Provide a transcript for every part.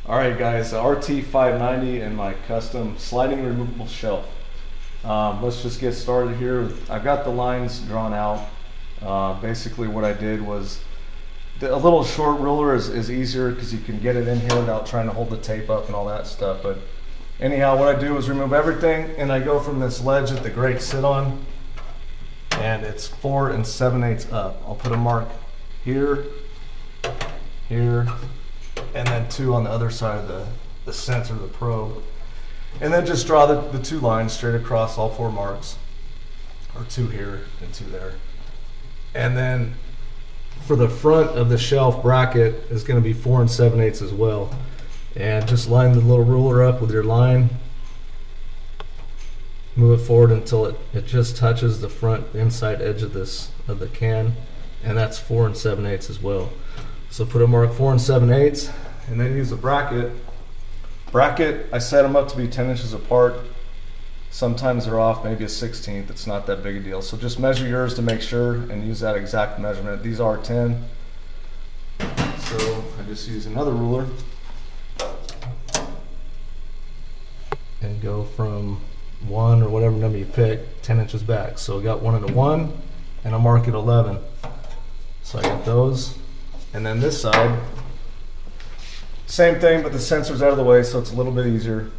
Alright guys, the RT-590 and my custom sliding removable shelf. Let's just get started here. I've got the lines drawn out. Basically what I did was, a little short ruler is easier because you can get it in here without trying to hold the tape up and all that stuff. But anyhow, what I do is remove everything and I go from this ledge that the grates sit on, and it's 4 7/8 up. I'll put a mark here, here, and then 2 on the other side of the sensor, the probe. And then just draw the 2 lines straight across all 4 marks, or 2 here and 2 there. And then for the front of the shelf bracket is going to be 4 7/8 as well. And just line the little ruler up with your line. Move it forward until it just touches the front inside edge of the can, and that's 4 7/8 as well. So put a mark 4 7/8, and then use a bracket. Bracket, I set them up to be 10 inches apart. Sometimes they're off, maybe a 1/16. It's not that big a deal. So just measure yours to make sure and use that exact measurement. These are 10. So I just use another ruler and go from 1 or whatever number you pick, 10 inches back. So I got 1 and a 1, and I'll mark it 11. So I got those. And then this side, same thing, but the sensor's out of the way, so it's a little bit easier.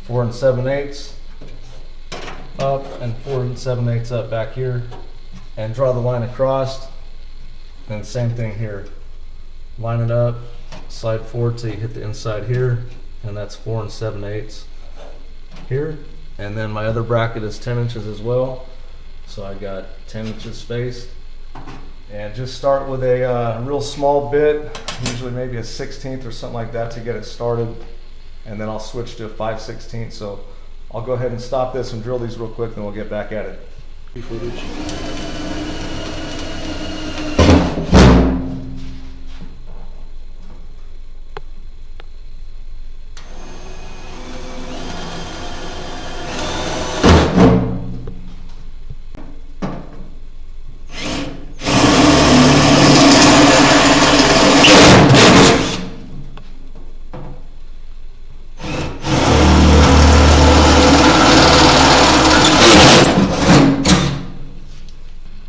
4 7/8 up and 4 7/8 up back here, and draw the line across. And same thing here. Line it up, slide forward till you hit the inside here, and that's 4 7/8 here. And then my other bracket is 10 inches as well, so I got 10 inches spaced. And just start with a real small bit, usually maybe a 1/16 or something like that to get it started, and then I'll switch to a 5/16. So I'll go ahead and stop this and drill these real quick, then we'll get back at it.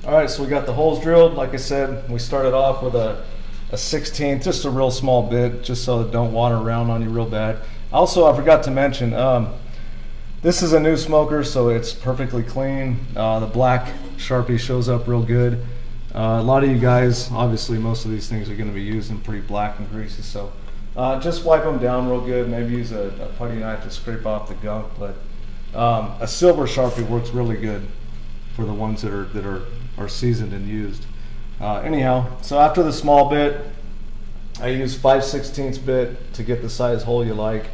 Alright, so we got the holes drilled. Like I said, we started off with a 1/16, just a real small bit, just so it don't water around on you real bad. Also, I forgot to mention, this is a new smoker, so it's perfectly clean. The black Sharpie shows up real good. A lot of you guys, obviously most of these things are going to be used in pretty black and greasy, so just wipe them down real good. Maybe use a putty knife to scrape off the gunk, but a silver Sharpie works really good for the ones that are seasoned and used. Anyhow, so after the small bit, I use 5/16 bit to get the size hole you like,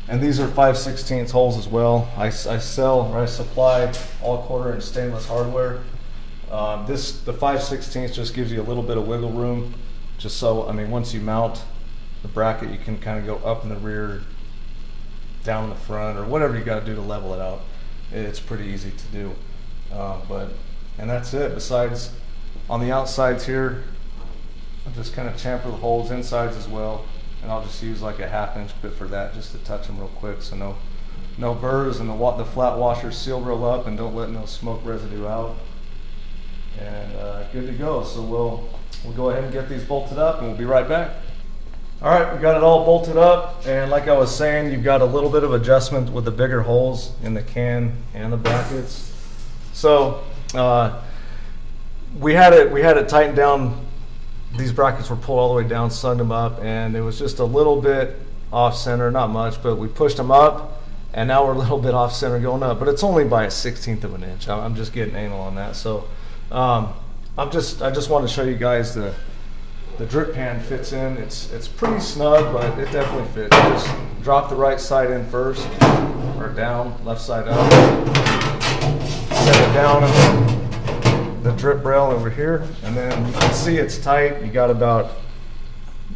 and these are 5/16 holes as well. I supply all 1/4-inch stainless hardware. The 5/16 just gives you a little bit of wiggle room, just so, I mean, once you mount the bracket, you can kind of go up in the rear, down in the front, or whatever you got to do to level it out. It's pretty easy to do. And that's it. Besides, on the outsides here, I'll just kind of chamfer the holes, insides as well, and I'll just use like a 1/2-inch bit for that, just to touch them real quick, so no burrs, and the flat washers seal real up and don't let no smoke residue out. And good to go. So we'll go ahead and get these bolted up, and we'll be right back. All right, we got it all bolted up, and like I was saying, you've got a little bit of adjustment with the bigger holes in the can and the brackets. So we had it tightened down. These brackets were pulled all the way down, sunned them up, and it was just a little bit off center, not much, but we pushed them up, and now we're a little bit off center going up, but it's only by a 1/16 of an inch. I'm just getting anal on that. So I just want to show you guys the drip pan fits in. It's pretty snug, but it definitely fits. Just drop the right side in first, or down, left side up. Set it down in the drip rail over here, and then you can see it's tight. You got about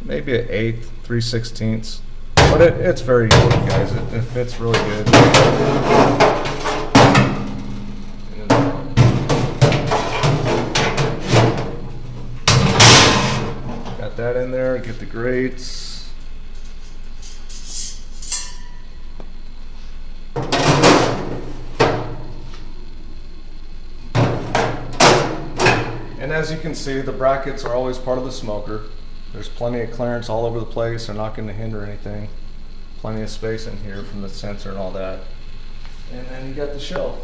maybe an 1/8, 3/16, but it's very good, guys. It fits really good. got that in there. Get the grates. And as you can see, the brackets are always part of the smoker. There's plenty of clearance all over the place. They're not going to hinder anything. Plenty of space in here from the sensor and all that. And then you got the shelf.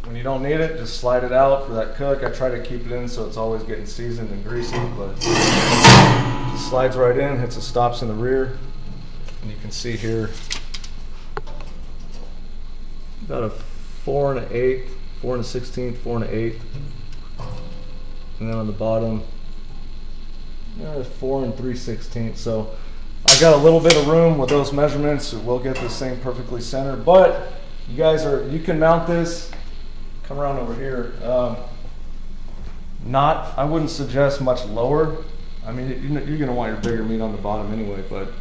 When you don't need it, just slide it out for that cook. I try to keep it in so it's always getting seasoned and greasy, but it just slides right in, hits the stops in the rear. And you can see here, about a 4 1/8, 4 1/16, 4 1/8. And then on the bottom, 4 3/16. So I got a little bit of room with those measurements. We'll get this thing perfectly centered, but you can mount this. Come around over here. I wouldn't suggest much lower. I mean, you're going to want your bigger meat on the bottom anyway, but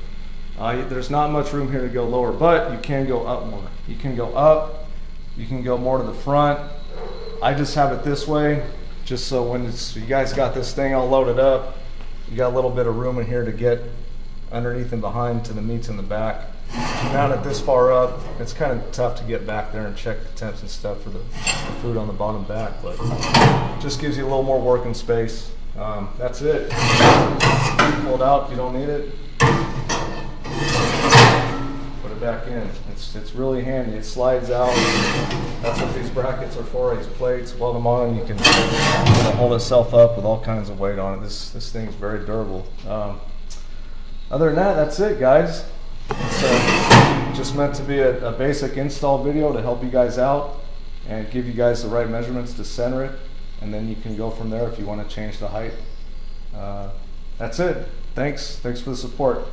there's not much room here to go lower, but you can go up more. You can go up, you can go more to the front. I just have it this way, just so when you guys got this thing all loaded up, you got a little bit of room in here to get underneath and behind to the meats in the back. If you mount it this far up, it's kind of tough to get back there and check the temps and stuff for the food on the bottom back, but it just gives you a little more working space. That's it. Pull it out if you don't need it. Put it back in. It's really handy. It slides out. That's what these brackets are for, these plates. Weld them on and you can hold itself up with all kinds of weight on it. This thing is very durable. Other than that, that's it, guys. It's just meant to be a basic install video to help you guys out and give you guys the right measurements to center it, and then you can go from there if you want to change the height. That's it. Thanks for the support.